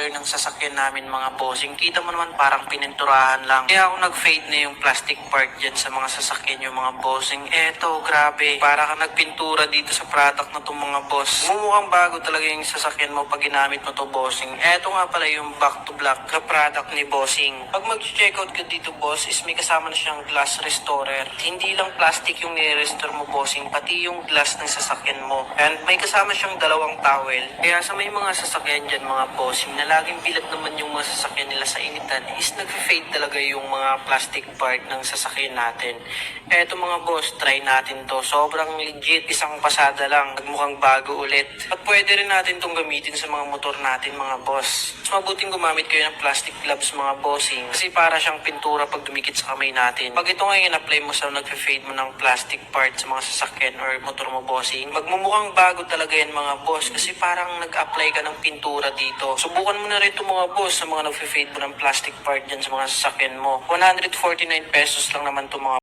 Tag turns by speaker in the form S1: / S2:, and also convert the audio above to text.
S1: color ng sasakyan namin mga bossing. Kita mo naman parang pininturahan lang. Kaya ako nag-fade na yung plastic part dyan sa mga sasakyan yung mga bossing. Eto, grabe. Para ka nagpintura dito sa product na itong mga boss. Mumukhang bago talaga yung sasakyan mo pag ginamit mo to bossing. Eto nga pala yung back to black na product ni bossing. Pag mag-checkout ka dito boss is may kasama na siyang glass restorer. Hindi lang plastic yung nire-restore mo bossing, pati yung glass ng sasakyan mo. And may kasama siyang dalawang towel. Kaya sa may mga sasakyan dyan mga bossing na laging bilat naman yung mga sasakyan nila sa initan is nag-fade talaga yung mga plastic part ng sasakyan natin. Eto mga boss, try natin to. Sobrang legit, isang pasada lang. Nagmukhang bago ulit. At pwede rin natin tong gamitin sa mga motor natin mga boss. Mas mabuting gumamit kayo ng plastic gloves mga bossing. Kasi para siyang pintura pag dumikit sa kamay natin. Pag ito ngayon apply mo sa nag-fade mo ng plastic part sa mga sasakyan or motor mo bossing, magmumukhang bago talaga yan mga boss. Kasi parang nag-apply ka ng pintura dito. Subukan mo na rin ito mga boss sa mga nag-fade mo ng plastic part dyan sa mga sasakyan mo. 149 pesos lang naman ito mga